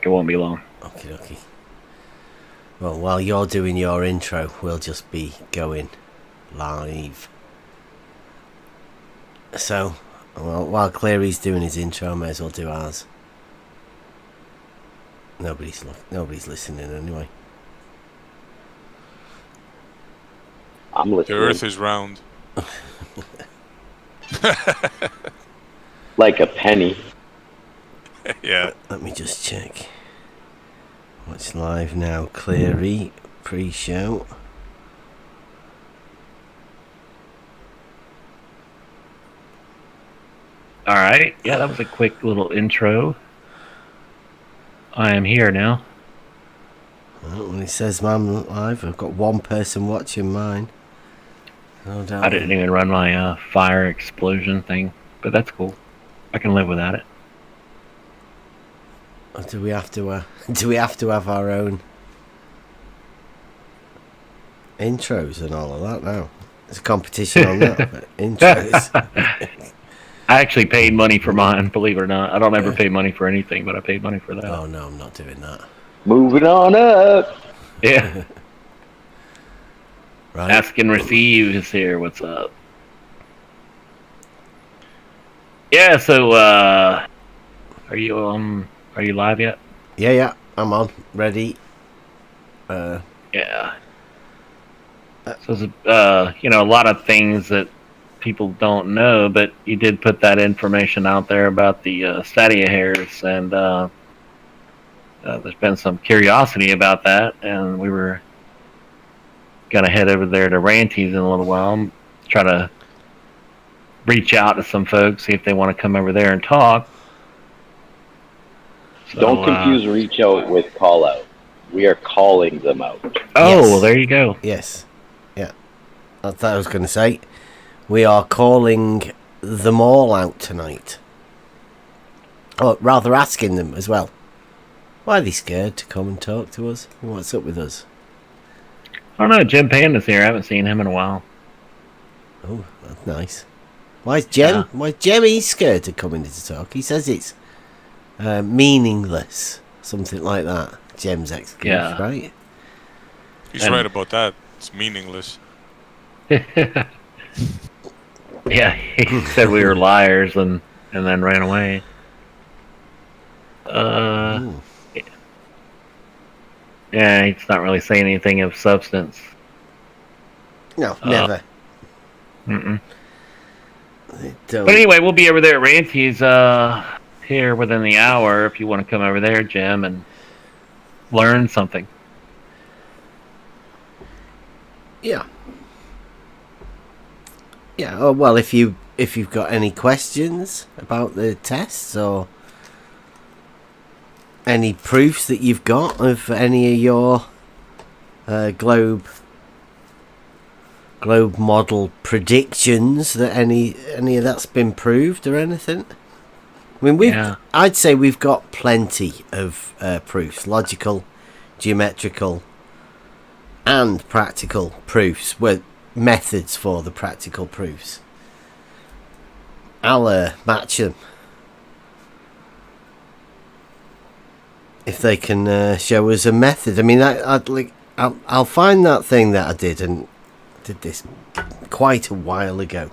It won't be long. Okay. Well, while you're doing your intro, we'll just be going live. So, while Cleary's doing his intro, I may as well do ours. Nobody's listening anyway. I'm listening. The earth is round. Like a penny. Yeah. Let me just check. What's live now? Cleary, pre-show. All right. Yeah, that was a quick little intro. I am here now. Well, when it says I'm live, I've got one person watching mine. No doubt. I didn't even run my fire explosion thing, but that's cool. I can live without it. Or do we have to have our own intros and all of that now? There's a competition on that. But intros. I actually paid money for mine, believe it or not. I don't ever pay money for anything, but I paid money for that. Oh no, I'm not doing that. Moving on up. Yeah. Right. Ask and receive is here. What's up? Yeah. So, are you live yet? Yeah, I'm on. Ready. Yeah. So, there's a lot of things that people don't know, but you did put that information out there about the Stadia hairs, and there's been some curiosity about that, and we were gonna head over there to Ranty's in a little while, try to reach out to some folks, see if they want to come over there and talk. So, Don't confuse reach out with call out. We are calling them out. Oh, Yes. well, there you go. Yes. Yeah. That's what I was going to say. We are calling them all out tonight. Or rather asking them as well. Why are they scared to come and talk to us? What's up with us? I don't know. Jim Panda's here. I haven't seen him in a while. Oh, that's nice. Why's Jimmy scared to come in to talk? He says it's meaningless. Something like that. Jem's excuse, right? He's right about that. It's meaningless. Yeah, he said we were liars and then ran away. Yeah, he's not really saying anything of substance. No, never. Mm-mm. But anyway, we'll be over there at Ranty's here within the hour if you want to come over there, Jim, and learn something. Yeah. Yeah. Oh, well, if you've got any questions about the tests or any proofs that you've got of any of your globe model predictions, that any of that's been proved or anything. I mean, I'd say we've got plenty of proofs, logical, geometrical, and practical proofs, with methods for the practical proofs. I'll match them if they can show us a method. I mean, I'll find that thing that I did this quite a while ago.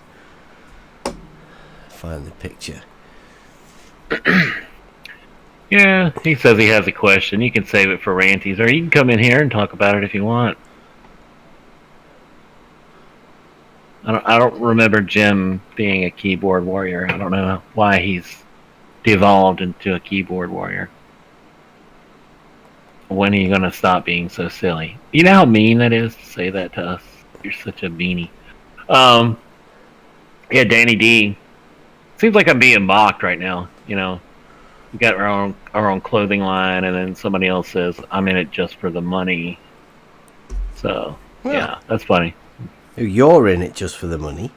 Find the picture. Yeah, he says he has a question. You can save it for Ranty's, or you can come in here and talk about it if you want. I don't remember Jim being a keyboard warrior. I don't know why he's devolved into a keyboard warrior. When are you going to stop being so silly? You know how mean that is to say that to us? You're such a beanie. Yeah, Danny D. Seems like I'm being mocked right now. You know, we got our own clothing line, and then somebody else says, I'm in it just for the money. So, yeah, that's funny. You're in it just for the money.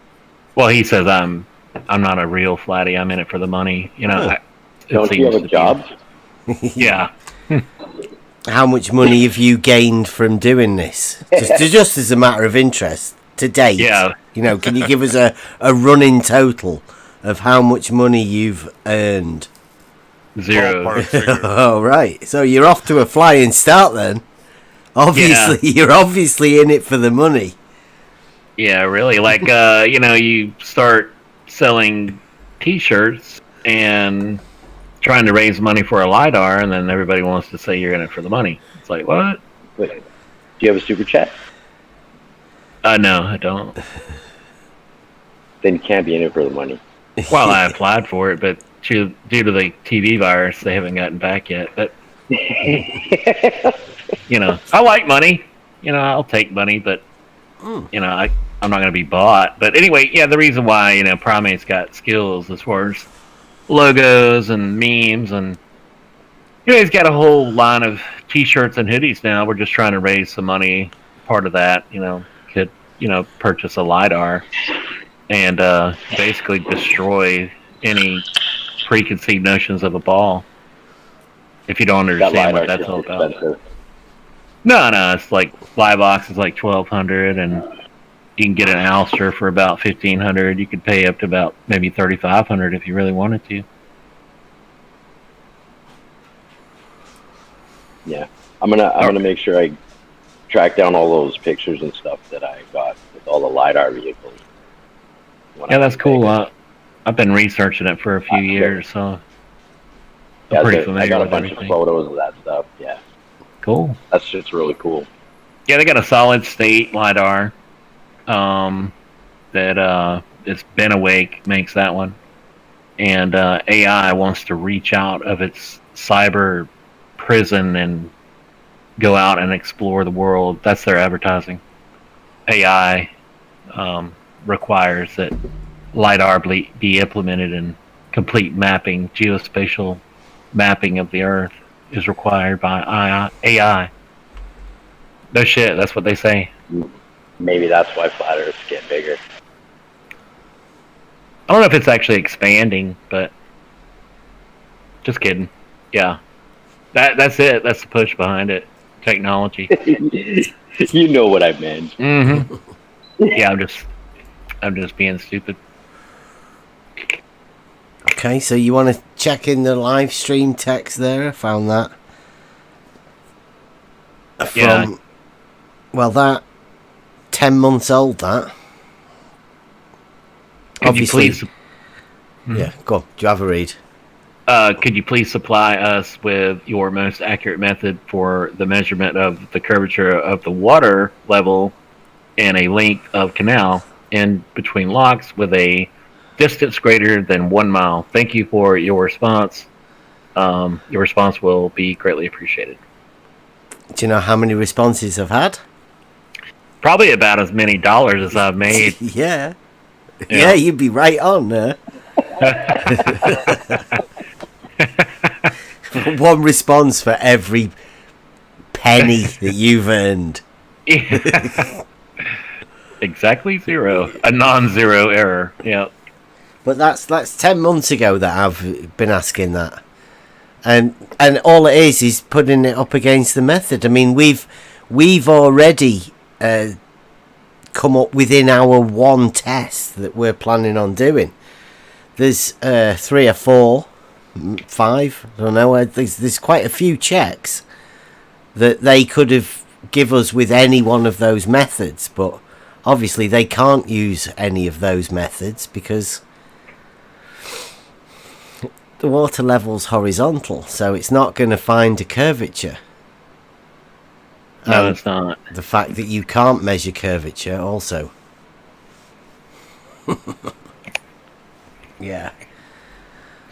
Well, he says I'm not a real flatty. I'm in it for the money. You know. Don't you have a job? Yeah. How much money have you gained from doing this? Just as a matter of interest to date. Yeah. You know, can you give us a running total of how much money you've earned? Zero. Ballpark figure. Oh, right. So you're off to a flying start then. Obviously, you're obviously in it for the money. Yeah, really. Like, you start selling T-shirts and trying to raise money for a LiDAR, and then everybody wants to say you're in it for the money. It's like, what? Wait, do you have a super chat? No, I don't. Then you can't be in it for the money. Well, I applied for it, but due to the TV virus, they haven't gotten back yet. But, I like money. I'll take money, but, I'm not going to be bought. But anyway, yeah, the reason why, Primate's got skills as far as logos and memes and, he's got a whole line of T-shirts and hoodies now. We're just trying to raise some money. Part of that, could, purchase a LiDAR and basically destroy any preconceived notions of a ball. If you don't understand what that's all about. Expensive. No, it's like Live Ox is like $1,200, and you can get an Alistair for about $1,500. You could pay up to about maybe $3,500 if you really wanted to. Yeah, I'm gonna make sure I track down all those pictures and stuff that I got with all the LiDAR vehicles. Yeah, that's cool. I've been researching it for a few years, so I'm pretty I familiar got a with bunch everything. of photos of that stuff. Yeah, Cool. that's just really cool. Yeah, they got a solid state LiDAR. That it's been awake makes that one, and AI wants to reach out of its cyber prison and go out and explore the world. That's their advertising. AI requires that LiDAR be implemented in complete mapping, geospatial mapping of the Earth is required by AI. No shit, that's what they say. Maybe that's why flat Earths get bigger. I don't know if it's actually expanding, but just kidding. Yeah, that's it. That's the push behind it. Technology. You know what I meant. Mm-hmm. Yeah, I'm just being stupid. Okay, so you want to check in the live stream text there? I found that. Yeah. Well, that 10 months old, that. Could you please, Yeah, go on. Do you have a read? could you please supply us with your most accurate method for the measurement of the curvature of the water level and a length of canal in between locks with a distance greater than 1 mile? Thank you for your response. Your response will be greatly appreciated. Do you know how many responses I've had? Probably about as many dollars as I've made. Yeah. Yeah, you'd be right on there. One response for every penny that you've earned. Exactly zero. A non-zero error. Yeah. But that's 10 months ago that I've been asking that. And all it is putting it up against the method. I mean, we've already come up within our one test that we're planning on doing. There's 3 or 4, 5, I don't know. There's quite a few checks that they could have give us with any one of those methods, but obviously they can't use any of those methods because the water level's horizontal, so it's not going to find a curvature. No, it's not. The fact that you can't measure curvature also. Yeah.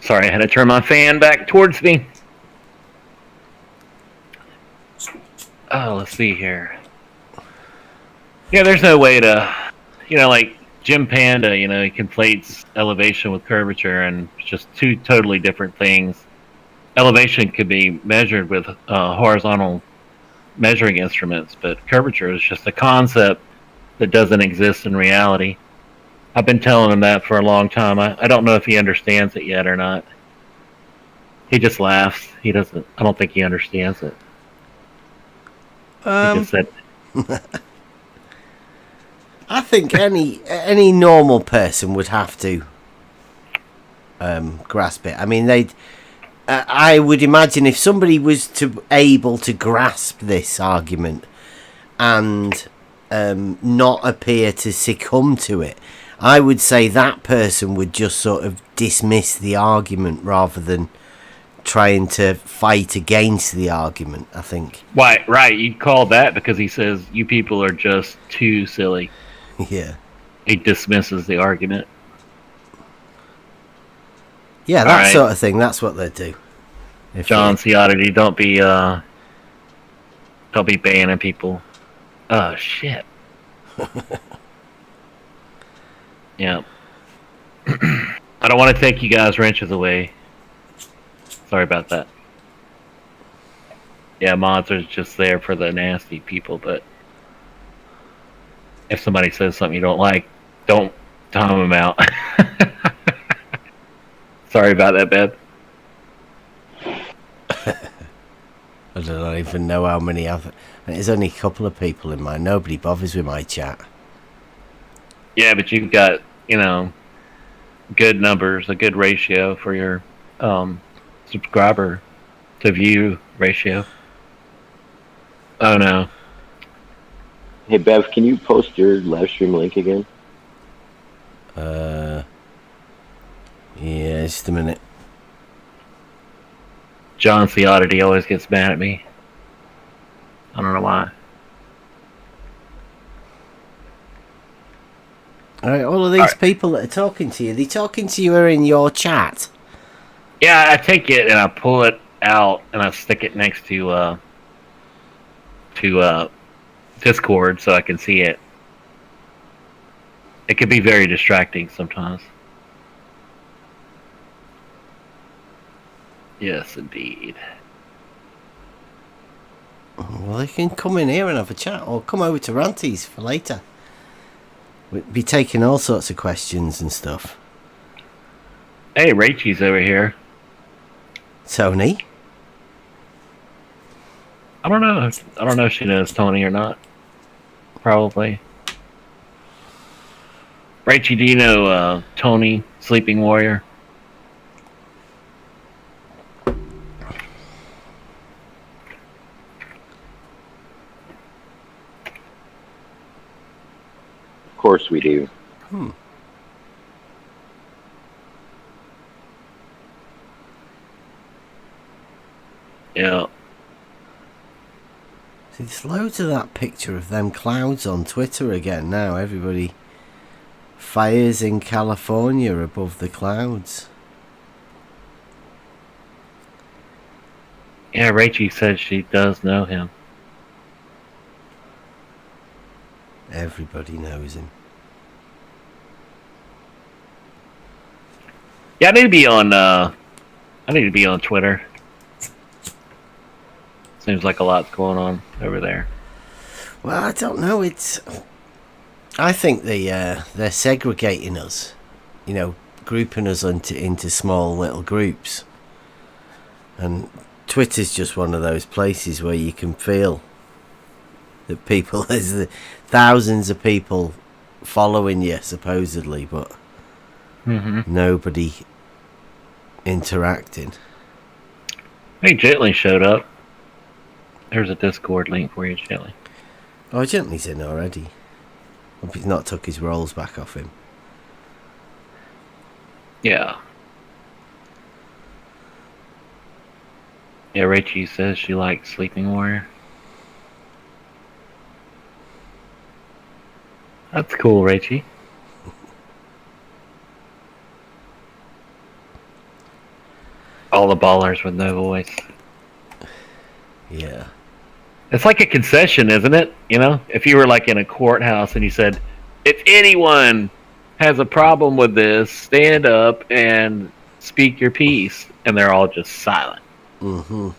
Sorry, I had to turn my fan back towards me. Oh, let's see here. Yeah, there's no way to, like Jim Panda, he conflates elevation with curvature, and it's just two totally different things. Elevation could be measured with horizontal measuring instruments, but curvature is just a concept that doesn't exist in reality. I've been telling him that for a long time. I don't know if he understands it yet or not. He just laughs. He doesn't. I don't think he understands it. He just said, I think any normal person would have to grasp it. I mean, I would imagine if somebody was able to grasp this argument and not appear to succumb to it, I would say that person would just sort of dismiss the argument rather than trying to fight against the argument, I think. Right. You call that because he says you people are just too silly. Yeah. He dismisses the argument. Yeah, that sort of thing. That's what they do. John Ciotti, don't be banning people. Oh shit. Yeah. I don't want to take you guys' wrenches away. Sorry about that. Yeah, mods are just there for the nasty people, but if somebody says something you don't like, don't time them out. Sorry about that, Beb. I don't even know how many I've... There's only a couple of people in mine. Nobody bothers with my chat. Yeah, but you've got, good numbers, a good ratio for your subscriber to view ratio. Oh, no. Hey, Bev, can you post your live stream link again? Yeah, just a minute. John Ciotti always gets mad at me. I don't know why. Alright, all of these people that are talking to you, they're talking to you are in your chat. Yeah, I take it and I pull it out and I stick it next to Discord so I can see it. It can be very distracting sometimes. Yes, indeed. Well, they can come in here and have a chat, or come over to Ranties for later. We'll be taking all sorts of questions and stuff. Hey, Rachel's over here. Tony? I don't know if she knows Tony or not. Probably. Rachel, do you know Tony, Sleeping Warrior? Of course we do. Yeah. See, there's loads of that picture of them clouds on Twitter again now. Everybody fires in California above the clouds. Yeah, Rachel said she does know him. Everybody knows him. Yeah, I need to be on Twitter. Seems like a lot's going on over there. Well, I don't know. I think they're segregating us. Grouping us into small little groups. And Twitter's just one of those places where you can feel that there's thousands of people following you supposedly, but nobody interacting. Hey, Gently showed up. There's a Discord link for you, Gently. Oh, Gently's in already. Hope he's not took his rolls back off him. Yeah. Yeah, Rachel says she likes Sleeping Warrior. That's cool, Rachel. All the ballers with no voice. Yeah. It's like a concession, isn't it? If you were like in a courthouse and you said, if anyone has a problem with this, stand up and speak your piece. And they're all just silent. Mm-hmm.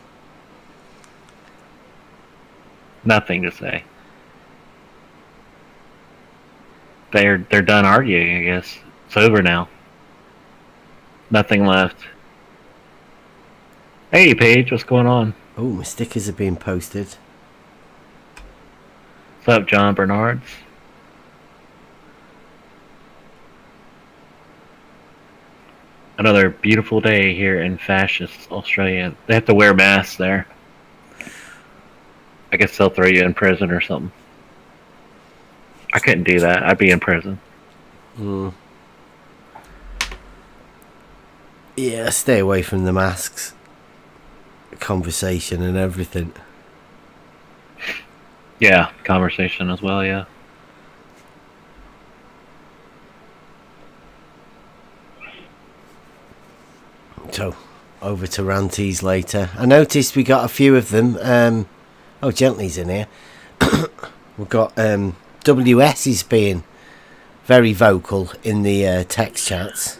Nothing to say. They're done arguing, I guess. It's over now. Nothing left. Hey, Paige, what's going on? Oh, my stickers are being posted. What's up, John Bernards? Another beautiful day here in fascist Australia. They have to wear masks there. I guess they'll throw you in prison or something. I couldn't do that. I'd be in prison. Yeah, stay away from the masks, conversation and everything. Yeah, conversation as well, yeah. So, over to Ranties later. I noticed we got a few of them. Oh, Gently's in here. We've got WS is being very vocal in the text chats,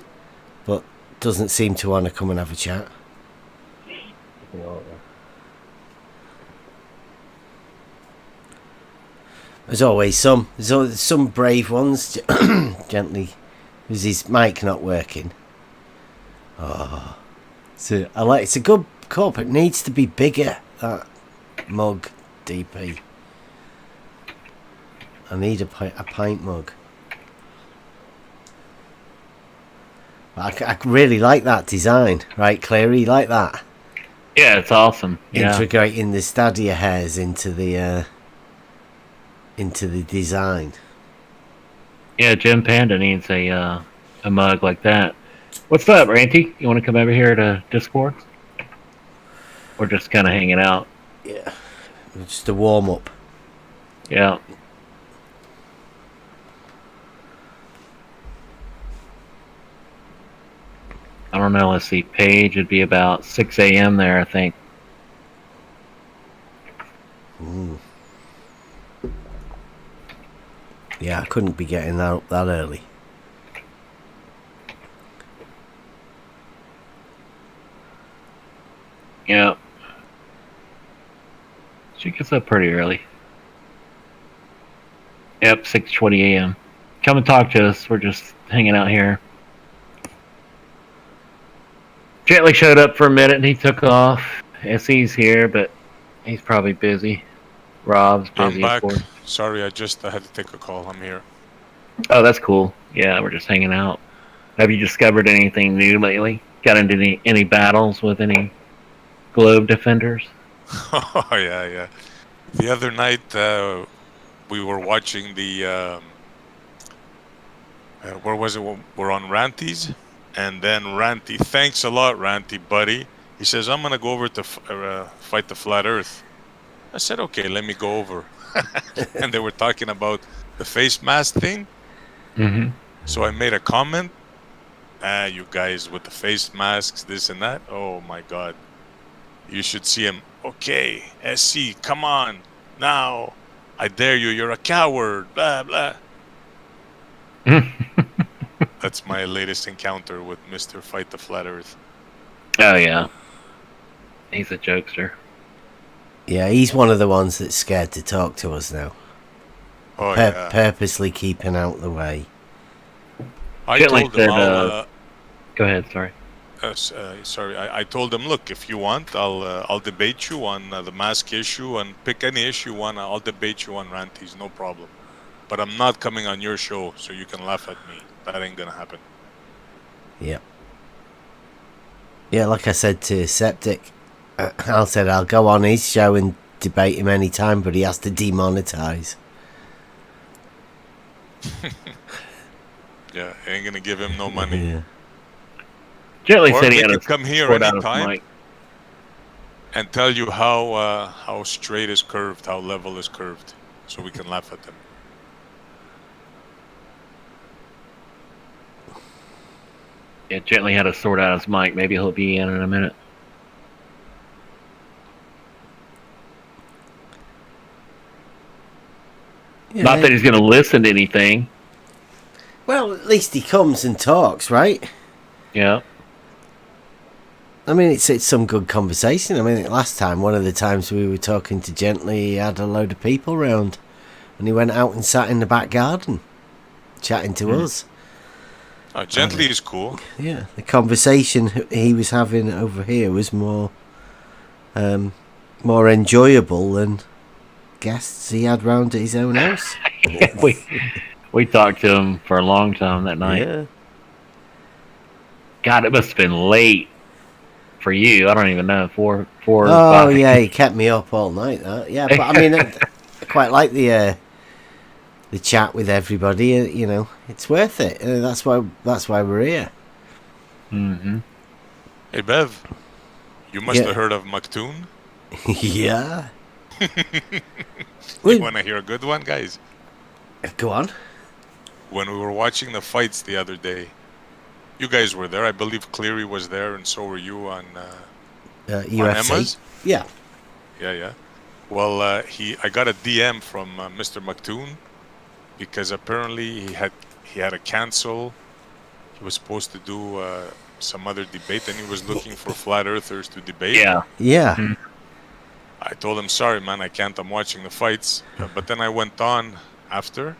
but doesn't seem to want to come and have a chat. There's always some. There's some brave ones. Gently, is his mic not working? Oh, so I like. It's a good cup. It needs to be bigger. That mug, DP. I need a pint mug. I really like that design, right, Clary? You like that? Yeah, it's awesome. Yeah. Integrating the Stadia hairs into the design. Yeah, Jim Panda needs a mug like that. What's up, Ranty? You want to come over here to Discord? Or just kind of hanging out? Yeah, just a warm up. Yeah. I don't know. Let's see. Page would be about 6 a.m. there, I think. Ooh. Yeah, I couldn't be getting that up that early. Yeah. She gets up pretty early. Yep, 6:20 a.m. Come and talk to us. We're just hanging out here. Gently showed up for a minute and he took off. SE's here, but he's probably busy. Rob's busy. I'm back. Of course. Sorry, I had to take a call. I'm here. Oh, that's cool. Yeah, we're just hanging out. Have you discovered anything new lately? Got into any battles with any globe defenders? Oh, yeah. The other night, we were watching the... where was it? We're on Ranties. And then Ranty, thanks a lot, Ranty, buddy. He says, I'm going to go over to fight the Flat Earth. I said, okay, let me go over. And they were talking about the face mask thing. Mm-hmm. So I made a comment. You guys with the face masks, this and that. Oh, my God. You should see him. Okay, SC, come on. Now, I dare you. You're a coward. Blah, blah. That's my latest encounter with Mr. Fight the Flat Earth. Oh, yeah. He's a jokester. Yeah, he's one of the ones that's scared to talk to us now. Oh, yeah. Purposely keeping out the way. I Gently told him said, go ahead, sorry. Sorry, I told him, look, if you want, I'll debate you on the mask issue and pick any issue one. I'll debate you on Ranties, no problem. But I'm not coming on your show, so you can laugh at me. That ain't gonna happen. Yep. Yeah, like I said to Septic, Al said I'll go on his show and debate him anytime, but he has to demonetize. Yeah, ain't gonna give him no money. Yeah. Gently Or said he he had could a come here sort out his anytime mic. and tell you how straight is curved, how level is curved, so we can laugh at them. Yeah, Gently had to sort out his mic. Maybe he'll be in a minute. Yeah, Not that he's going to listen to anything. well, at least he comes and talks, right? Yeah. I mean, it's some good conversation. I mean, last time, one of the times we were talking to Gently, he had a load of people round, and he went out and sat in the back garden, chatting to us. Gently is cool. Yeah, the conversation he was having over here was more enjoyable than guests he had round at his own house. we talked to him for a long time that night. Yeah. God, it must have been late for you. I don't even know. Four. Oh 5. yeah, he kept me up all night. That yeah, but I mean, I quite like the chat with everybody. You know, it's worth it. That's why we're here. Mm-hmm. Hey Bev, you must Yeah. have heard of Maktoon. Yeah. You Well, want to hear a good one, guys? go on. When we were watching the fights the other day, you guys were there. I believe Cleary was there, and so were you on UFC. Emma's. Yeah. Yeah. Well, I got a DM from Mr. Maktoon because apparently he had to cancel. He was supposed to do some other debate, and he was looking for flat earthers to debate. Yeah. Yeah. Mhm. I told him, sorry, man, I can't. I'm watching the fights. But then I went on after.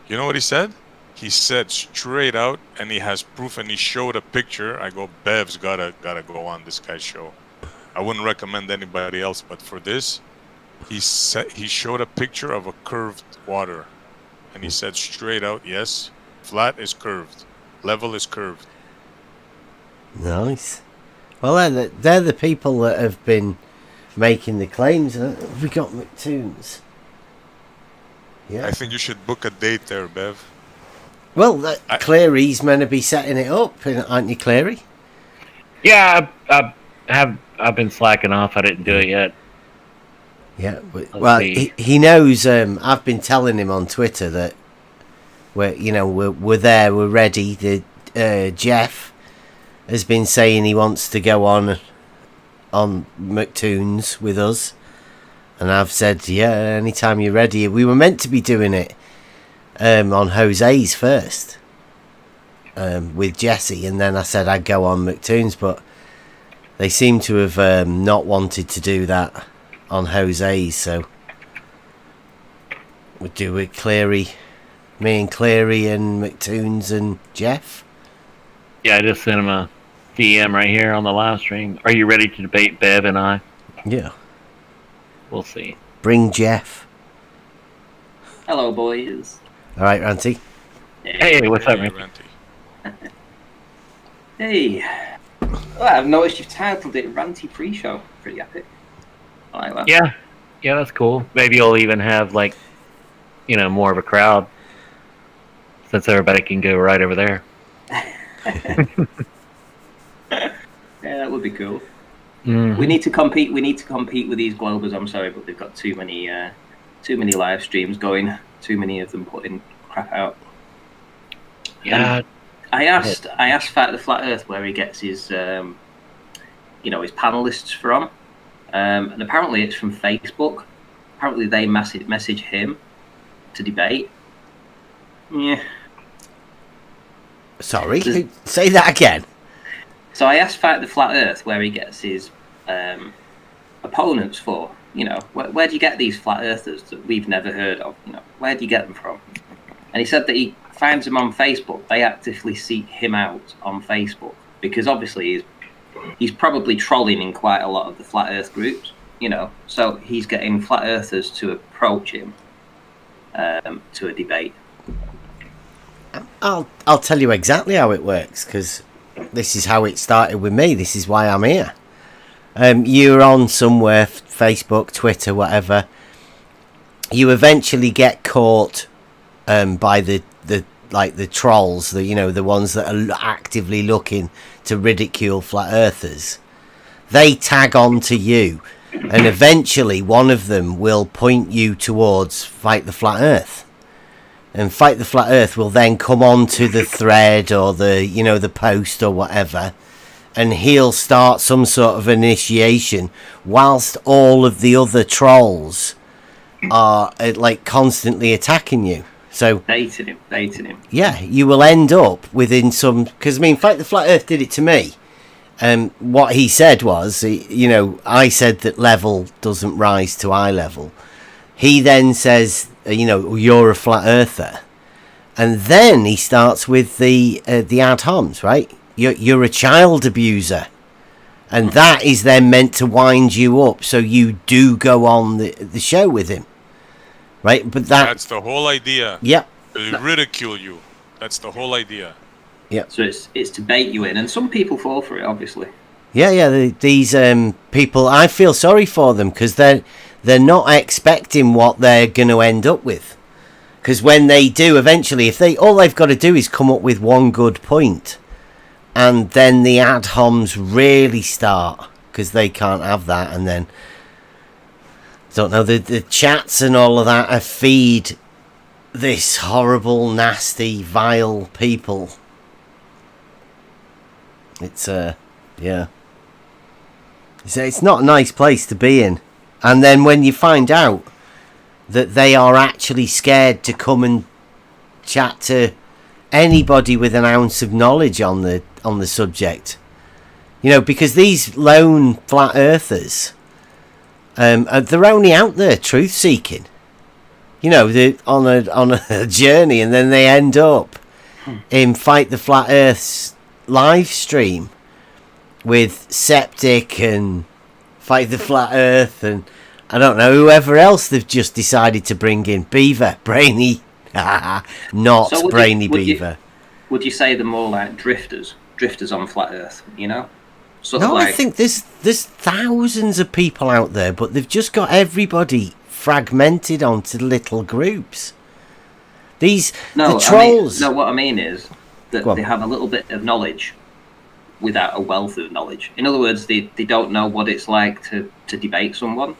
You know what he said? He said straight out, and he has proof, and he showed a picture. I go, Bev's gotta go on this guy's show. I wouldn't recommend anybody else, but for this, he showed a picture of a curved water, and he said straight out, yes, flat is curved, level is curved. Nice. Well, they're the people that have been making the claims. We got McToons. Yeah. I think you should book a date there, Bev. Well, Cleary's meant to be setting it up, aren't you, Cleary? Yeah, I've been slacking off. I didn't do it yet. Yeah. Let's Well, see. he knows. I've been telling him on Twitter that we're there, we're ready. Jeff has been saying he wants to go on McToons with us, and I've said, yeah, anytime you're ready. We were meant to be doing it on Jose's first with Jesse, and then I said I'd go on McToons, but they seem to have not wanted to do that on Jose's, so we'll do it Cleary, me and Cleary and McToons and Jeff. Yeah, I just sent him a DM right here on the live stream. Are you ready to debate Bev and I? Yeah. We'll see. Bring Jeff. Hello, boys. All right, Ranty. Hey, what's up, Hey, man? Ranty. Hey. Well, I've noticed you've titled it Ranty Pre-Show. Pretty epic. I like that. Yeah, that's cool. Maybe you'll even have more of a crowd, since everybody can go right over there. Yeah, that would be cool. Mhm. We need to compete. We need to compete with these Globers. I'm sorry, but they've got too many live streams going. Too many of them putting crap out. Yeah, I asked Fight the Flat Earth where he gets his his panelists from, and apparently it's from Facebook. Apparently they message him to debate. Yeah. Sorry, say that again. So I asked Fight the Flat Earth where he gets his opponents for. Where do you get these flat earthers that we've never heard of? Where do you get them from? And he said that he finds them on Facebook. They actively seek him out on Facebook because obviously he's probably trolling in quite a lot of the flat earth groups. So he's getting flat earthers to approach him to a debate. I'll tell you exactly how it works, because this is how it started with me. This is why I'm here. You're on somewhere, Facebook, Twitter, whatever. You eventually get caught by the trolls, the ones that are actively looking to ridicule flat earthers. They tag on to you, and eventually one of them will point you towards Fight the Flat Earth. And Fight the Flat Earth will then come on to the thread or the post or whatever, and he'll start some sort of initiation whilst all of the other trolls are constantly attacking you. So Baiting him. yeah, you will end up within some, because Fight the Flat Earth did it to me. What he said was, I said that level doesn't rise to eye level. He then says, you're a flat earther, and then he starts with the ad homs, right? You're a child abuser, and that is then meant to wind you up so you do go on the show with him, right? But That's the whole idea. Yep. They ridicule you. That's the whole idea. Yeah. So it's to bait you in, and some people fall for it, obviously. Yeah. These people, I feel sorry for them because they're not expecting what they're going to end up with. Because when they do, eventually, all they've got to do is come up with one good point, and then the ad homs really start, because they can't have that, and then don't know, the chats and all of that feed this horrible, nasty, vile people. It's yeah, it's not a nice place to be in. And then when you find out that they are actually scared to come and chat to anybody with an ounce of knowledge on the subject, because these lone flat earthers, they're only out there truth seeking, they're on a journey, and then they end up in Fight the Flat Earth's live stream with Septic and Fight the Flat Earth and I don't know, whoever else they've just decided to bring in. Beaver, Brainy, not So Brainy Beaver. Would you say they're more like drifters on flat Earth? Sort No, of like, I think there's thousands of people out there, but they've just got everybody fragmented onto little groups. The trolls. What I mean is that Go on. they have a little bit of knowledge without a wealth of knowledge. In other words, they don't know what it's like to debate someone.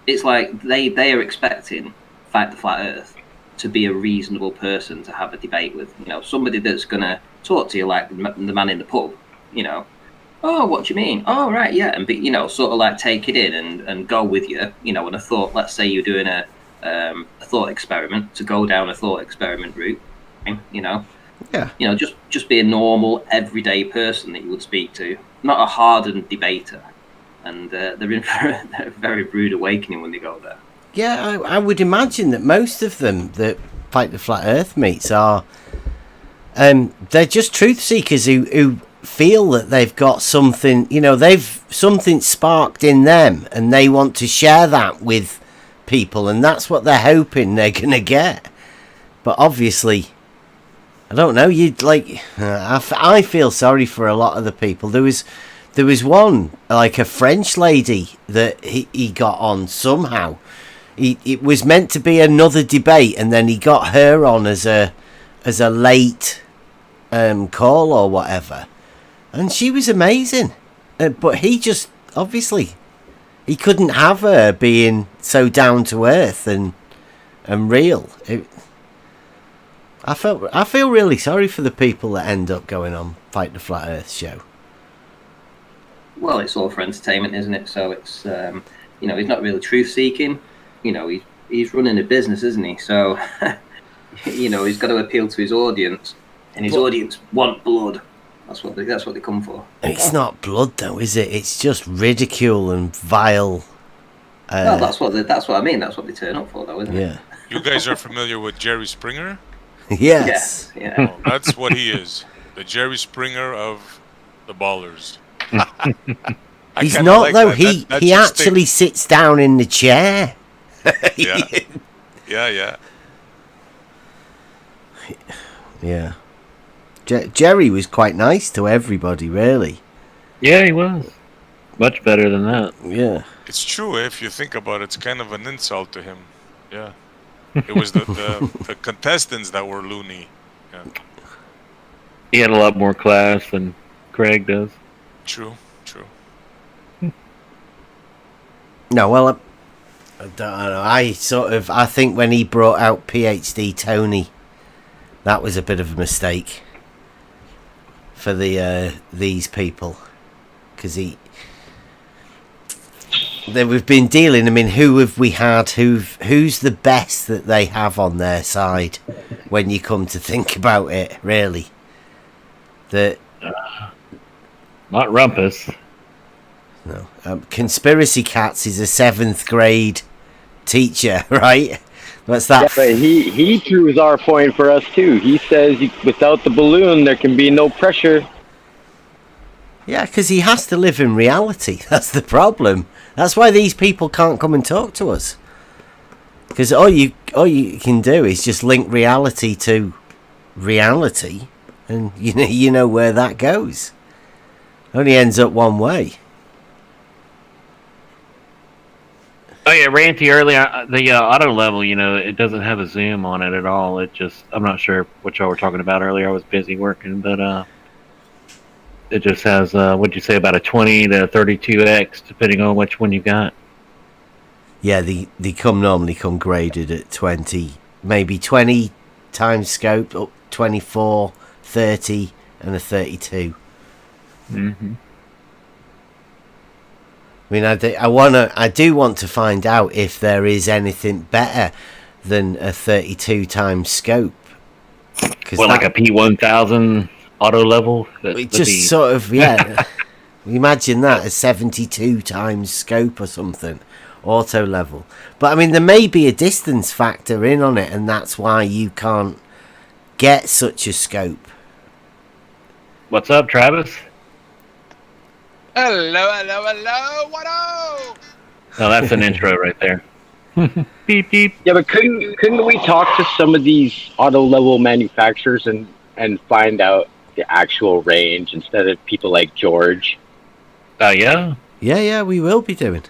It's like they are expecting Fight the Flat Earth to be a reasonable person to have a debate with. Somebody that's going to talk to you like the man in the pub. Oh, what do you mean? Oh, right, yeah, and be, sort of like take it in and go with you. And a thought. Let's say you're doing a thought experiment, to go down a thought experiment route. Yeah. Just be a normal, everyday person that you would speak to, not a hardened debater. And they're in for a very rude awakening when they go there. Yeah, I would imagine that most of them that Fight the Flat Earth meets are, they're just truth seekers who feel that they've got something, they've something sparked in them, and they want to share that with people, and that's what they're hoping they're gonna get. But obviously, I don't know. I feel sorry for a lot of the people. There was one, like a French lady that he got on somehow. It was meant to be another debate, and then he got her on as a late call or whatever, and she was amazing. But he just obviously he couldn't have her being so down to earth and real. I feel really sorry for the people that end up going on Fight the Flat Earth show. Well, it's all for entertainment, isn't it? So it's he's not really truth seeking. He's running a business, isn't he? So he's got to appeal to his audience, and his audience want blood. That's what they come for. It's not blood, though, is it? It's just ridicule and vile. Well, that's what I mean. That's what they turn up for, though, isn't it? Yeah. You guys are familiar with Jerry Springer? Yes. Yeah. Oh, that's what he is. The Jerry Springer of the ballers. He's not, though. He actually sits down in the chair. Yeah. Yeah. Yeah. Jerry was quite nice to everybody, really. Yeah, he was. Much better than that. Yeah. It's true. If you think about it, it's kind of an insult to him. Yeah. It was the contestants that were loony. Yeah. He had a lot more class than Craig does. True. No, well, I don't know. I think when he brought out PhD Tony, that was a bit of a mistake for these people, because we've been dealing. I mean, who have we had? Who's the best that they have on their side? When you come to think about it, really, not Rumpus. No, Conspiracy Cats is a 7th grade teacher, right? What's that? Yeah, but he proves our point for us too. He says without the balloon, there can be no pressure. Yeah, because he has to live in reality. That's the problem. That's why these people can't come and talk to us. Because all you can do is just link reality to reality, and you know where that goes. Only ends up one way. Oh yeah, Ranty earlier, the auto level, it doesn't have a zoom on it at all. It just, I'm not sure what y'all were talking about earlier. I was busy working, but it just has, what'd you say, about a 20 to 32x, depending on which one you got. Yeah, they normally come graded at 20, maybe 20 times scope, up 24, 30, and a 32. Mm-hmm. I mean, I do want to find out if there is anything better than a 32 times scope. Well, like a P1000 auto level? It just sort of, yeah. Imagine that, a 72 times scope or something, auto level. But I mean, there may be a distance factor in on it, and that's why you can't get such a scope. What's up, Travis? Hello, what up? Oh, that's an intro right there. Beep, beep. Yeah, but couldn't we talk to some of these auto level manufacturers and find out the actual range instead of people like George? Yeah? Yeah, we will be doing.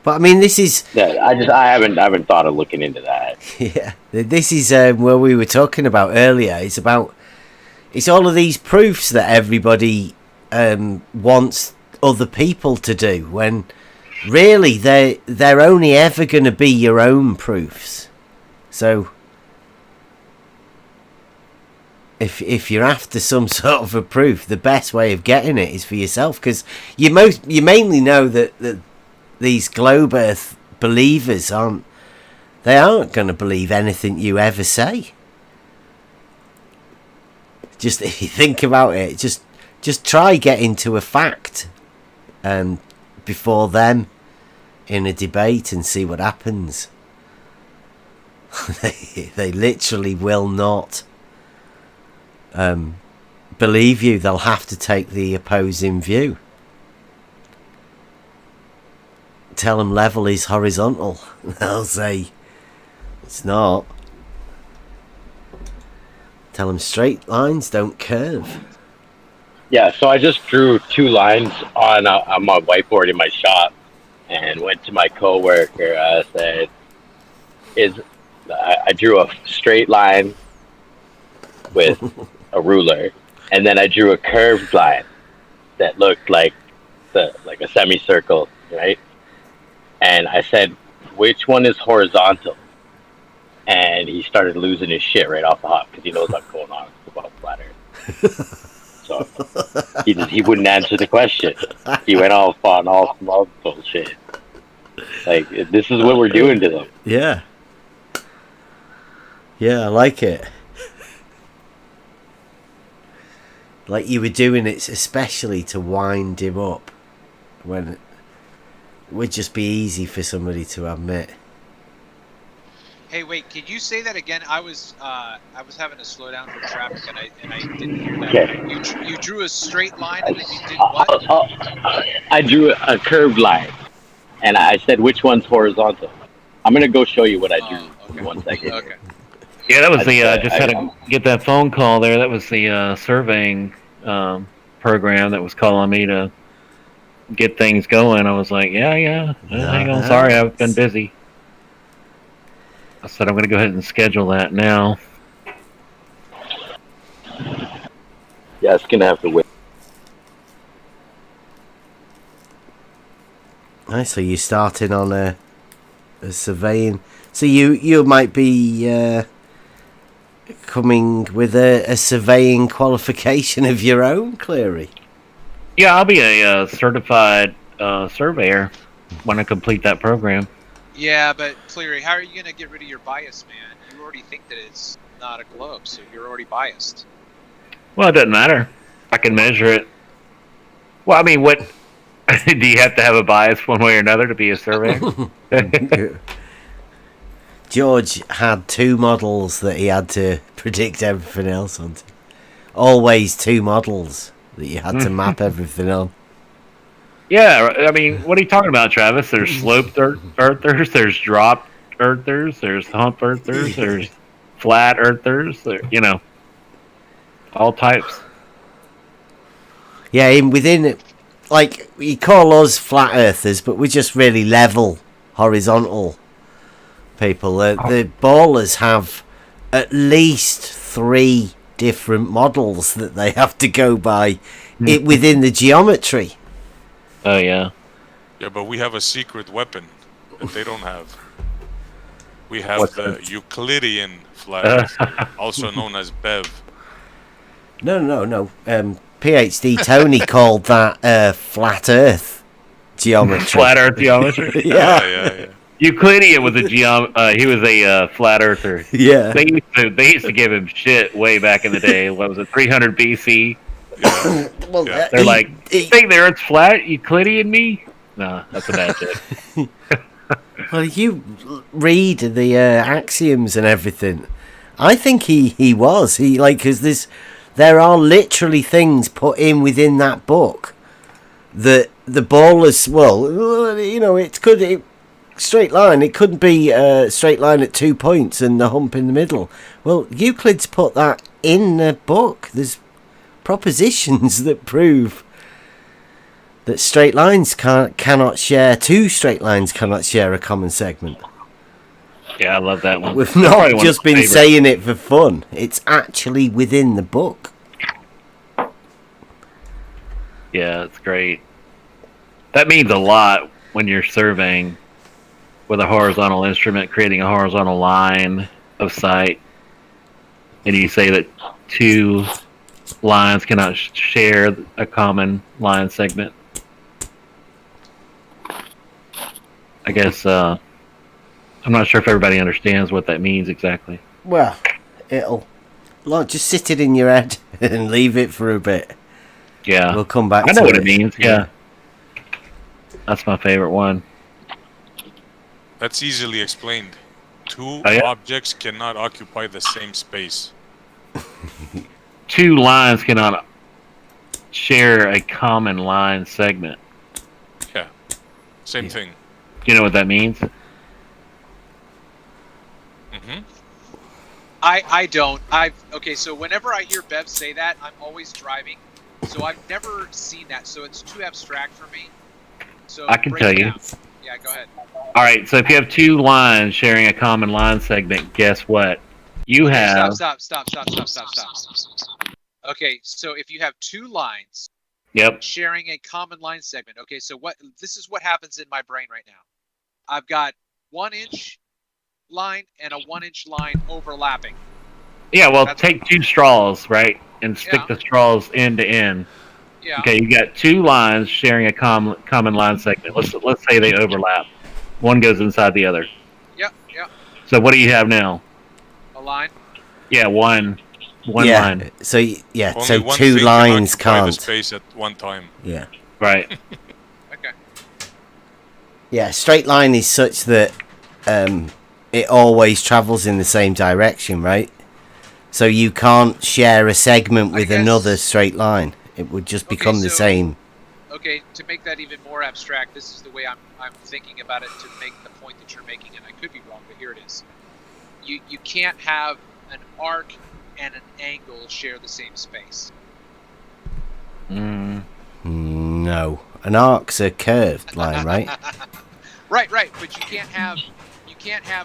But I mean, this is... Yeah, I haven't thought of looking into that. Yeah, this is where we were talking about earlier. It's all of these proofs that everybody wants other people to do, when really they're only ever going to be your own proofs. So if you're after some sort of a proof, the best way of getting it is for yourself, because you mainly know that these globe earth believers aren't going to believe anything you ever say. Just if you think about it, just try getting to a fact before them in a debate and see what happens. They literally will not believe you. They'll have to take the opposing view. Tell them level is horizontal. They'll say it's not. Tell them straight lines don't curve. Yeah, so I just drew 2 lines on my whiteboard in my shop, and went to my coworker. I said, I drew a straight line with a ruler, and then I drew a curved line that looked like a semicircle, right? And I said, which one is horizontal? And he started losing his shit right off the hop because he knows what's going on about flat Earth. So he wouldn't answer the question. He went off on all bullshit. Like, this is what we're doing to them. Yeah. Yeah, I like it. Like you were doing it especially to wind him up, when it would just be easy for somebody to admit. Hey, wait, could you say that again? I was having to slow down for traffic, and I didn't hear that. Okay. You drew a straight line, and then you did what? I drew a curved line, and I said, which one's horizontal? I'm gonna go show you what I drew. Okay. In 1 second. Okay. Yeah, that was just had to get that phone call there. That was the surveying program that was calling me to get things going. I was like, yeah. Hang on, sorry, I've been busy. I said I'm going to go ahead and schedule that now. Yeah, it's gonna have to wait. Nice. So you're starting on a surveying. So you might be coming with a surveying qualification of your own, Cleary. Yeah, I'll be a certified surveyor when I complete that program. Yeah, but Cleary, how are you going to get rid of your bias, man? You already think that it's not a globe, so you're already biased. Well, it doesn't matter. I can measure it. Well, I mean, what do you have to have a bias one way or another to be a surveyor? George had 2 models that he had to predict everything else on. Always 2 models that you had to map everything on. Yeah, I mean, what are you talking about, Travis? There's sloped earthers, there's dropped earthers, there's hump earthers, there's flat earthers, All types. Yeah, within, like, you call us flat earthers, but we're just really level, horizontal people. The ballers have at least 3 different models that they have to go by within the geometry. Oh yeah. Yeah, but we have a secret weapon that they don't have. We have What's the that? Euclidean flat earth, also known as BEV. No. PhD Tony called that flat Earth geometry. Flat Earth geometry. Yeah. Euclidean was he was a flat earther. Yeah. They used to give him shit way back in the day. What was it, 300 BC? Yeah. Well, Yeah. They're like, think the Earth's flat, Euclidean me? No, that's a bad joke. Well, you read the axioms and everything. I think he was. Because there are literally things put in within that book that the ballers, straight line. It couldn't be a straight line at 2 points and the hump in the middle. Well, Euclid's put that in the book. There's propositions that prove that straight lines cannot share. 2 straight lines cannot share a common segment. Yeah, I love that one. We've That's probably not one of just my been favorites. saying it for fun. It's actually within the book. Yeah, it's great. That means a lot when you're surveying with a horizontal instrument, creating a horizontal line of sight, and you say that 2 lines cannot share a common line segment. I guess I'm not sure if everybody understands what that means exactly. Well, just sit it in your head and leave it for a bit. Yeah, We'll come back I know to what it means. Yeah, that's my favorite one. That's easily explained. 2 Oh, yeah? objects cannot occupy the same space. 2 lines cannot share a common line segment. Yeah. Same thing. Do you know what that means? Hmm. I don't. Okay, so whenever I hear Bev say that, I'm always driving. So I've never seen that. So it's too abstract for me. So I can break tell it you. down. Yeah, go ahead. All right, so if you have 2 lines sharing a common line segment, guess what? You have Stop. Okay, so if you have 2 lines yep. sharing a common line segment, okay, so this is what happens in my brain right now. I've got 1-inch line and a 1-inch line overlapping. Yeah, well, That's take 2 straws, right, and stick Yeah. the straws end to end. Yeah. Okay, you got 2 lines sharing a common line segment. Let's say they overlap. One goes inside the other. Yeah. So what do you have now? A line. Yeah, one yeah. line. So yeah. Only So one 2 thing lines can occupy the can't. space at one time. Yeah. Right. Okay. Yeah. Straight line is such that it always travels in the same direction, right? So you can't share a segment with guess- another straight line. It would just Okay, become the so- same. Okay, to make that even more abstract, this is the way I'm thinking about it to make the point that you're making, and I could be wrong, but here it is. You can't have an arc and an angle share the same space. No. An arc's a curved line, right? Right, but you can't have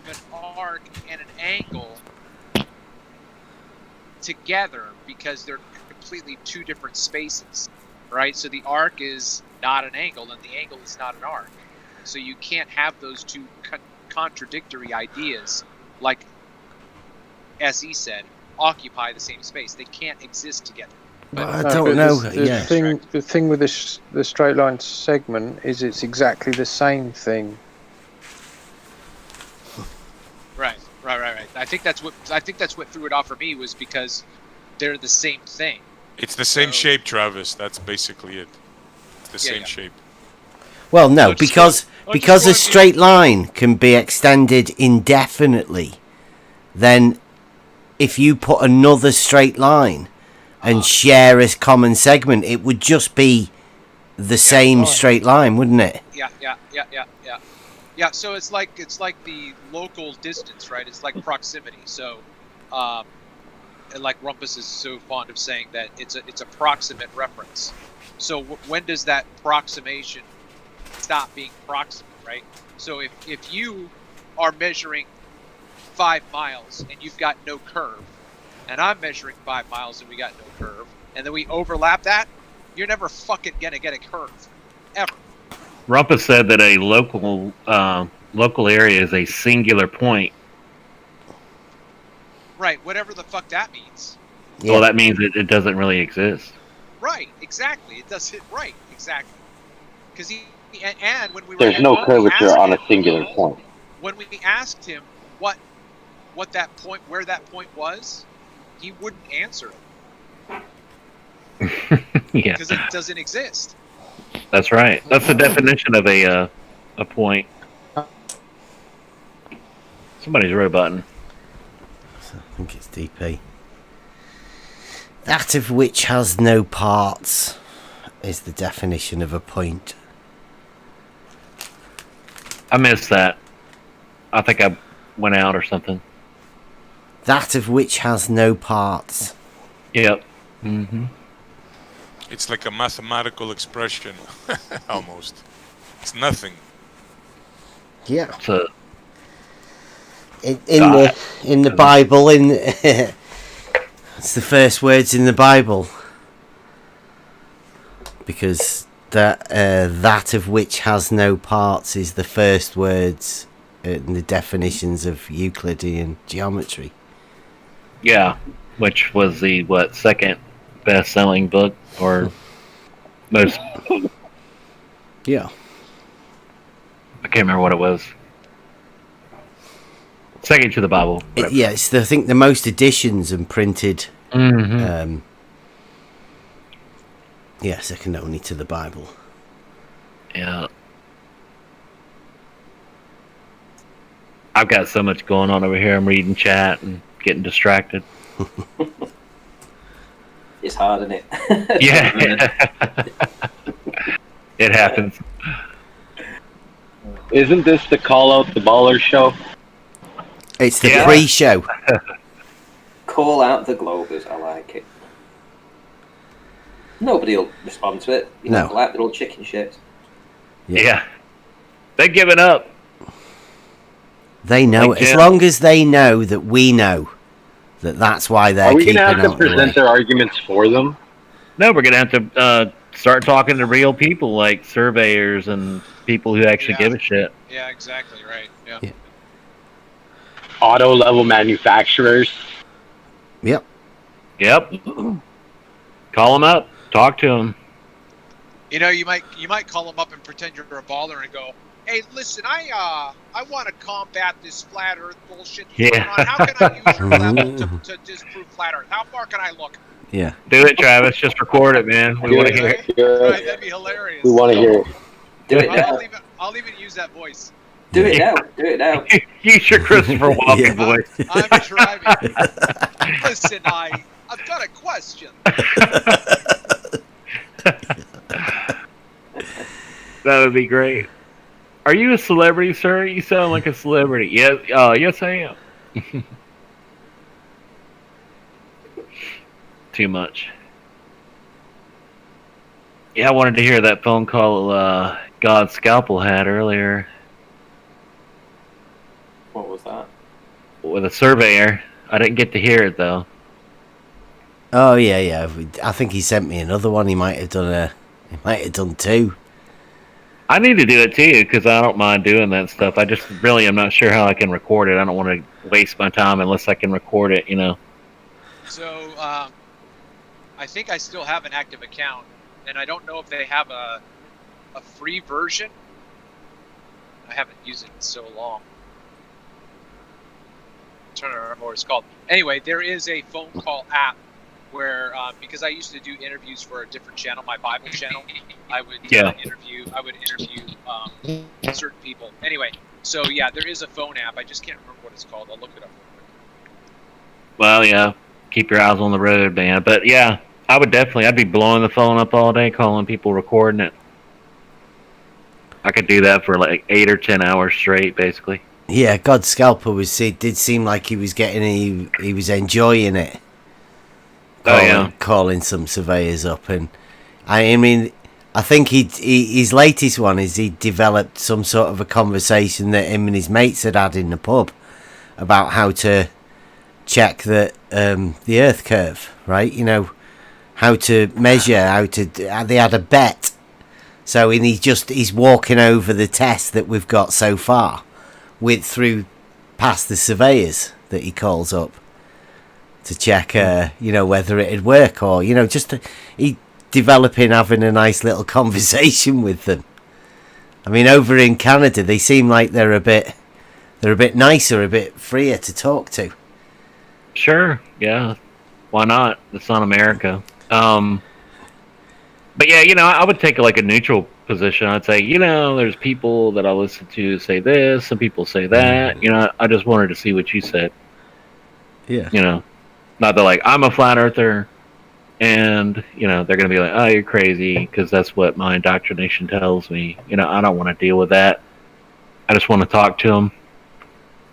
an arc and an angle together because they're completely 2 different spaces, right? So the arc is not an angle and the angle is not an arc. So you can't have those 2 contradictory ideas, like SE said, occupy the same space. They can't exist together. Well, I No, don't but know. The thing with the straight line segment is it's exactly the same thing. Right. I think that's what threw it off for me was because they're the same thing. It's the same So- shape, Travis. That's basically it. It's the same yeah. shape. Well, no, Let's because a straight line can be extended indefinitely. Then, if you put another straight line and share a common segment, it would just be the same fine. straight line, wouldn't it? Yeah, so it's like the local distance, right? It's like proximity. So like Rumpus is so fond of saying that it's a proximate reference. So when does that approximation stop being proximate, right? So if you are measuring 5 miles and you've got no curve, and I'm measuring 5 miles and we got no curve, and then we overlap that, you're never fucking gonna get a curve, ever. Rumpus said that a local area is a singular point. Right, whatever the fuck that means. Yeah. Well, that means it doesn't really exist. Right, exactly. It does it right, exactly. Because and when we were There's no curvature on a singular point. When we asked him what that point, where that point was, he wouldn't answer it Yeah, because it doesn't exist. that's right. That's the definition of a point. Somebody's roboting. I think it's DP. That of which has no parts is the definition of a point. I missed that. I think I went out or something. That of which has no parts. Yep. Mm-hmm. It's like a mathematical expression, almost. It's nothing. Yeah. So In the Bible, it's the first words in the Bible, because that of which has no parts is the first words in the definitions of Euclidean geometry. yeah, which was the second best-selling book or most? Yeah. I can't remember what it was. Second to the Bible. Yeah, it's I think the most editions and printed. Mm-hmm. Yeah, second only to the Bible. Yeah. I've got so much going on over here. I'm reading chat and getting distracted. It's hard, isn't it? Yeah. It happens. Isn't this the Call Out the Baller show? It's the Yeah. pre-show. Call out the Globers. I like it. Nobody will respond to it. You know, No. like little chicken shit. Yeah. They're giving up. They know, Like as Jim. long as they know that we know that's why they're Are we keeping going to have to out the way. present their arguments for them? No, we're going to have to start talking to real people like surveyors and people who actually Yeah. give a shit. Yeah, exactly right. Yeah. Yeah. Auto level manufacturers. Yep. Yep. Call them up. Talk to them. You know, you might call them up and pretend you're a baller and go, "Hey, listen, I want to combat this flat Earth bullshit. Yeah. Going on. How can I use your level to disprove flat Earth? How far can I look?" Yeah. Do it, Travis. Just record it, man. We want to hear it. Right, that'd be hilarious. We want to hear it. Do it now. I'll even use that voice. Do it now. Do it now. Use your Christopher Walken Yeah. voice. I'm driving. Listen, I've got a question. That would be great. Are you a celebrity, sir? You sound like a celebrity. Yes, yes, I am. Too much. Yeah, I wanted to hear that phone call God Scalpel had earlier What was that? with a surveyor. I didn't get to hear it though. Oh yeah. I think he sent me another one. He might have done two. I need to do it too because I don't mind doing that stuff. I just really am not sure how I can record it. I don't want to waste my time unless I can record it. You know. So I think I still have an active account, and I don't know if they have a free version. I haven't used it in so long. I'm trying to remember what it's called. Anyway, there is a phone call app where, because I used to do interviews for a different channel, my Bible channel, I would interview certain people. Anyway, so yeah, there is a phone app. I just can't remember what it's called. I'll look it up real quick. Well, yeah. Keep your eyes on the road, man. But yeah, I'd be blowing the phone up all day, calling people, recording it. I could do that for like 8 or 10 hours straight, basically. Yeah, God Scalper did seem like he was he was enjoying it. calling some surveyors up, and I mean, I think his latest one is he developed some sort of a conversation that him and his mates had in the pub about how to check the Earth curve, right? You know, how to measure, they had a bet. So he's walking over the test that we've got so far past the surveyors that he calls up to check, whether it'd work, or, having a nice little conversation with them. I mean, over in Canada, they seem like they're a bit nicer, a bit freer to talk to. Sure, yeah. Why not? It's not America. But yeah, I would take a neutral position. I'd say, there's people that I listen to say this, some people say that. I just wanted to see what you said. Yeah. Not that I'm a flat earther, and they're gonna be like, oh, you're crazy, because that's what my indoctrination tells me. I don't want to deal with that. I just want to talk to them.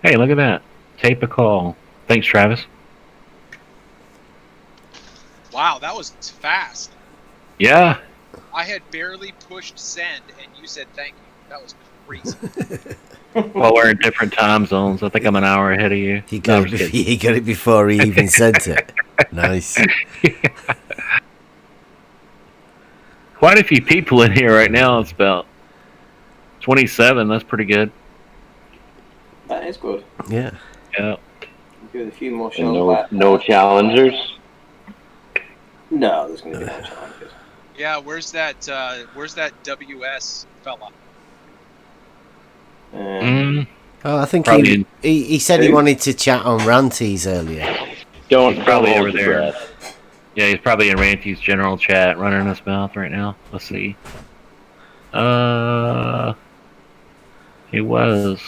Hey, look at that. Tape a call. Thanks, Travis. Wow, that was fast. Yeah. I had barely pushed send, and you said thank you. That was crazy. Well, we're in different time zones. I think I'm an hour ahead of you. He got it before he even sent it. Nice. Quite a few people in here right now. It's about 27. That's pretty good. That is good. Yeah. Yeah. Give it a few more And shows. no challengers. No, there's going to be no challenges. Yeah, where's that WS fella? Oh, I think Probably he said he wanted to chat on Ranties earlier. Don't probably hold over your there. breath. Yeah, he's probably in Ranty's general chat, running his mouth right now. Let's see. He was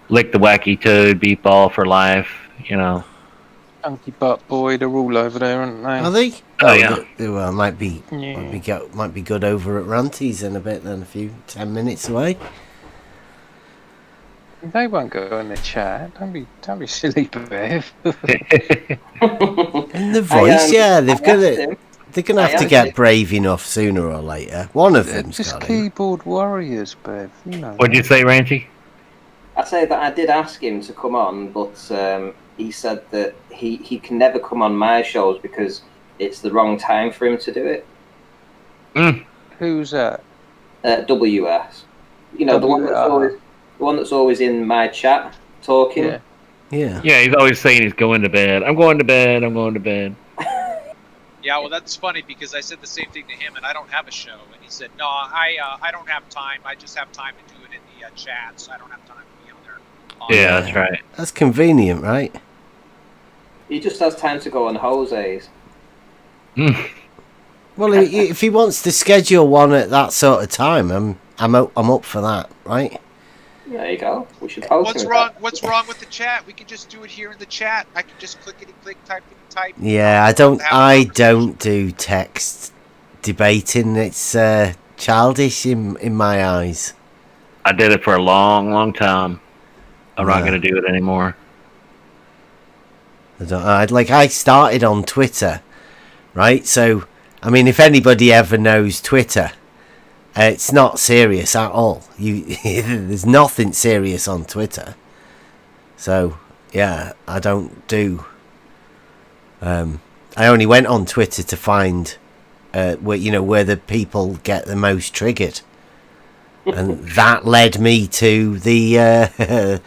Lick the Wacky Toad, Beat Ball for Life. Chunky Butt Boy, they're all over there, aren't they? Are they? Oh, yeah. Well, might be good over at Ranties in a bit. Then 10 minutes away. They won't go in the chat. Don't be silly, Bev. And the voice, they're gonna have to get brave enough sooner or later. One of them's just got it. keyboard warriors, Bev. What'd you say, Ranty? I say that I did ask him to come on, but he said that he can never come on my shows because it's the wrong time for him to do it. Who's that? WS. The one that's always in my chat talking. Yeah. Yeah, he's always saying he's going to bed. I'm going to bed. I'm going to bed. Yeah, well, that's funny because I said the same thing to him, and I don't have a show. And he said, no, I don't have time. I just have time to do it in the chat, so I don't have time to be on there. Yeah, that's right. That's convenient, right? He just has time to go on Jose's. Well, if he wants to schedule one at that sort of time, I'm up for that, right? There you go. We should post What's it. wrong? What's wrong with the chat? We can just do it here in the chat. I can just clickety click, type. Yeah, I don't do text debating. It's childish in my eyes. I did it for a long, long time. I'm not going to do it anymore. I started on Twitter, right? So, I mean, if anybody ever knows Twitter, it's not serious at all. There's nothing serious on Twitter. So, yeah, I don't do. I only went on Twitter to find where the people get the most triggered, and that led me to the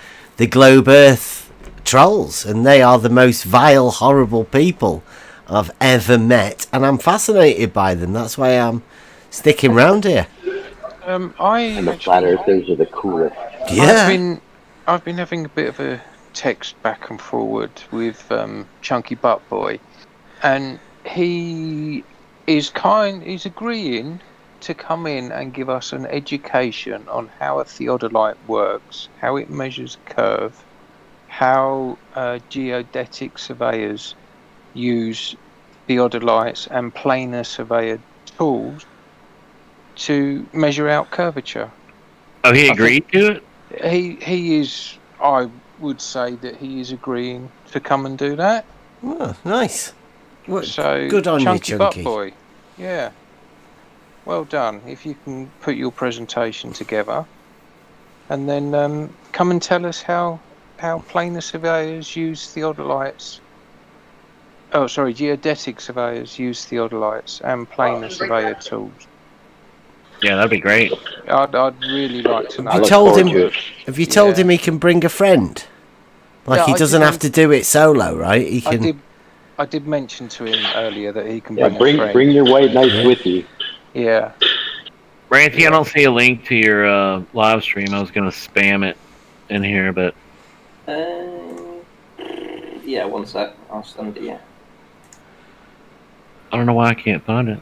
Globe Earth trolls, and they are the most vile, horrible people I've ever met, and I'm fascinated by them. That's why I'm sticking round here. And the flat earthers are the coolest. Yeah. I've been having a bit of a text back and forward with Chunky Butt Boy, and he's agreeing to come in and give us an education on how a theodolite works, how it measures curve, how geodetic surveyors use theodolites and planar surveyor tools to measure out curvature. Oh, he agreed to it? He is, I would say that he is agreeing to come and do that. Oh, nice. Well, So good on you, Chunky Butt Chunky. Boy. Yeah. Well done. If you can put your presentation together, and then come and tell us how planar surveyors use theodolites. Oh, sorry, geodetic surveyors use theodolites and planar surveyor tools. Yeah, that'd be great. I'd really like to know. I You look told forward him- to it. Have you told Yeah. him he can bring a friend? Like Yeah, he I doesn't have to do it solo, right? He can. I did mention to him earlier that he can Yeah, bring a friend. bring your white knights Yeah. with you. Yeah. Ranty, I don't see a link to your live stream. I was going to spam it in here, but Yeah, one sec. I'll send it. Yeah. I don't know why I can't find it.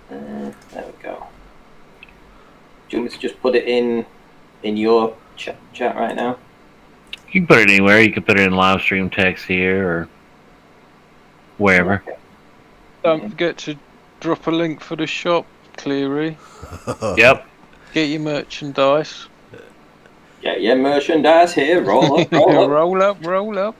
There we go. Do you want me to just put it in your chat right now? You can put it anywhere. You can put it in live stream text here or wherever. Don't forget to drop a link for the shop, Cleary. Yep. Get your merchandise. Get your merchandise here. Roll up, roll up. Roll up, roll up.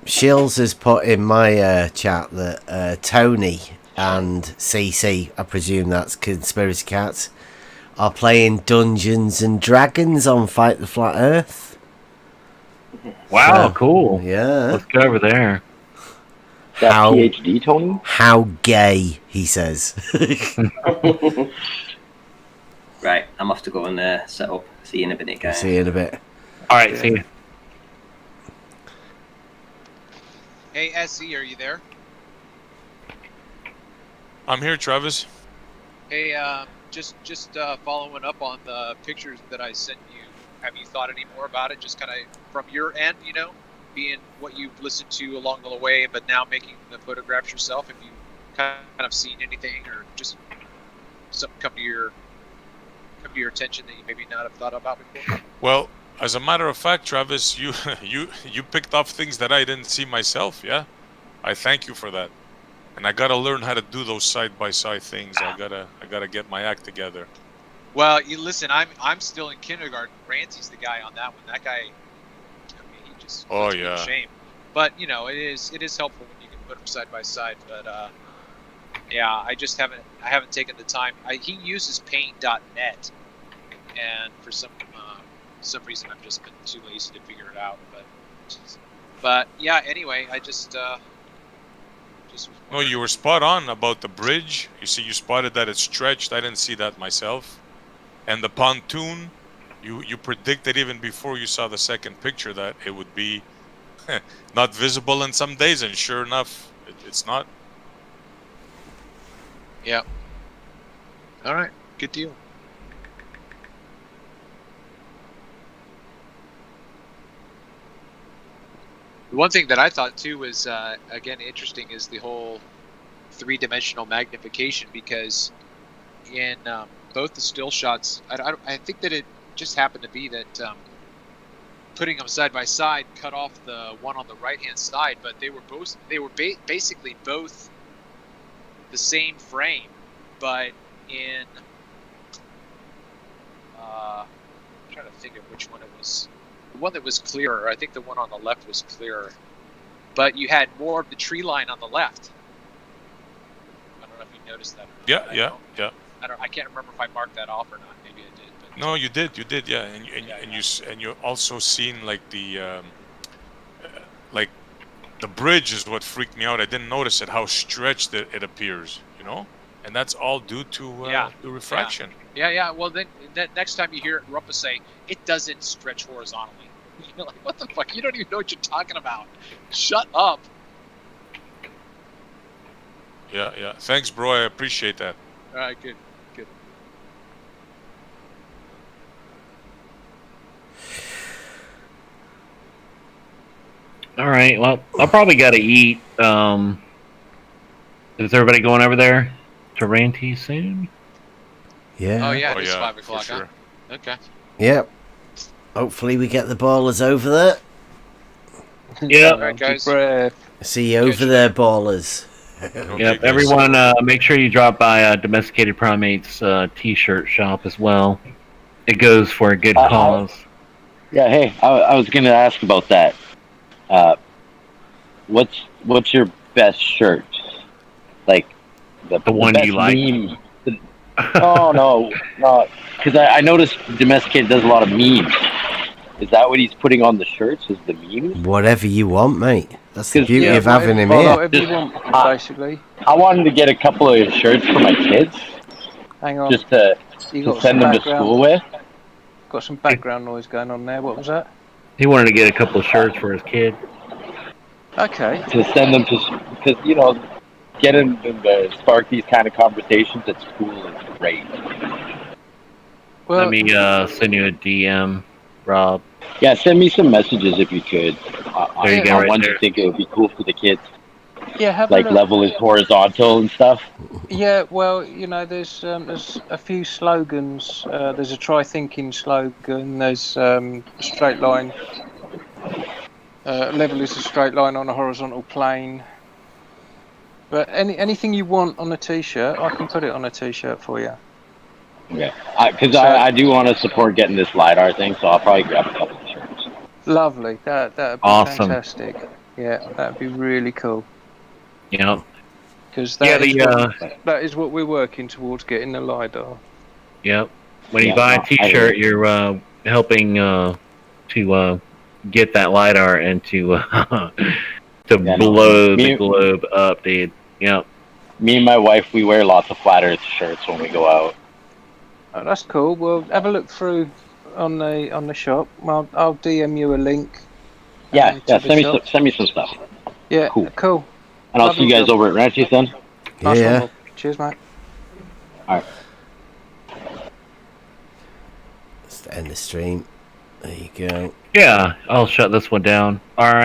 Shills has put in my chat that Tony and CC, I presume that's Conspiracy Cats, are playing Dungeons and Dragons on Fight the Flat Earth. Wow, So, cool. Yeah. Let's go over there. That How- PhD, Tony? How gay, he says. Right, I'm off to go and set up. See you in a minute, guys. See you in a bit. All right, see you. Hey, SE, are you there? I'm here, Travis. Hey, just following up on the pictures that I sent you. Have you thought any more about it? Just kind of from your end, you know, being what you've listened to along the way, but now making the photographs yourself. Have you kind of seen anything, or just something come to your attention that you maybe not have thought about before? Well, as a matter of fact, Travis, you you picked up things that I didn't see myself. Yeah, I thank you for that. And I gotta learn how to do those side by side things. I gotta get my act together. Well, you listen. I'm still in kindergarten. Ranty's the guy on that one. That guy, I mean, he just Oh, puts me to yeah. shame. But you know, it is helpful when you can put them side by side. But yeah, I haven't taken the time. He uses Paint.net, and for some reason I've just been too lazy to figure it out. But yeah. Anyway, I just No, you were spot on about the bridge. You see, you spotted that it stretched. I didn't see that myself. And the pontoon, you predicted even before you saw the second picture that it would be not visible in some days, and sure enough, it's not. Yeah. All right. Good deal. The one thing that I thought too was again interesting is the whole three-dimensional magnification, because in both the still shots, I think that it just happened to be that putting them side by side cut off the one on the right-hand side, but they were basically both the same frame, but in I'm trying to think of which one it was. The one that was clearer, I think the one on the left was clearer, but you had more of the tree line on the left. I don't know if you noticed that. Or not. Yeah. I can't remember if I marked that off or not. Maybe I did. But No, you did, yeah, and you also seen like the bridge is what freaked me out. I didn't notice it, how stretched it appears, you know, and that's all due to the refraction. Yeah. Well, then next time you hear Rumpus say it doesn't stretch horizontally, you're like, what the fuck? You don't even know what you're talking about. Shut up. Yeah. Thanks, bro. I appreciate that. All right, good. All right. Well, I'll probably got to eat. Is everybody going over there to Ranty soon? Yeah. Oh yeah, Oh it's yeah, 5 for o'clock. sure. Huh? Okay. Yep. Hopefully we get the ballers over there. Yep. All right, guys. See you over there, ballers. Okay, Yep. guys. Everyone, make sure you drop by Domesticated Primates T-shirt shop as well. It goes for a good cause. Yeah, hey, I was going to ask about that. what's your best shirt? Like the one best you like? meme. Oh no, because I noticed Domesticated does a lot of memes. Is that what he's putting on the shirts? Is the memes? Whatever you want, mate. That's the 'Cause, beauty yeah, of having him Well, here. whatever you want, basically. I wanted to get a couple of shirts for my kids, Hang on. just to You got send some them to background. school with. Got some background noise going on there. What was that? He wanted to get a couple of shirts for his kid. Okay. To send them to, because getting them to spark these kind of conversations at school is great. Well, Let me send you a DM, Rob. Yeah, send me some messages if you could. There you go, on right ones there. you think it would be cool for the kids, yeah, have like a look. level is horizontal and stuff. Yeah, well, there's a few slogans. There's a try thinking slogan. There's straight line. Level is a straight line on a horizontal plane. But anything you want on a t-shirt, I can put it on a t-shirt for you. Yeah, because I do want to support getting this LiDAR thing, so I'll probably grab a couple of shirts. Lovely. That'd be Awesome. fantastic. Yeah, that'd be really cool. Yep. Because Yeah, that is what we're working towards, getting the LiDAR. Yep. When you Yeah, buy no, a T-shirt, you're helping to get that LiDAR and to blow the globe up, dude. Yep. Me and my wife, we wear lots of flat Earth shirts when we go out. Oh, that's cool. Well, have a look through on the shop. Well, I'll DM you a link. Yeah, to the shop. send me some stuff. Yeah, Cool. cool. And I'll Lovely see you guys job. over at Ranches then. Nice Yeah. one. Cheers, mate. Alright. Let's end the stream. There you go. Yeah, I'll shut this one down. All right.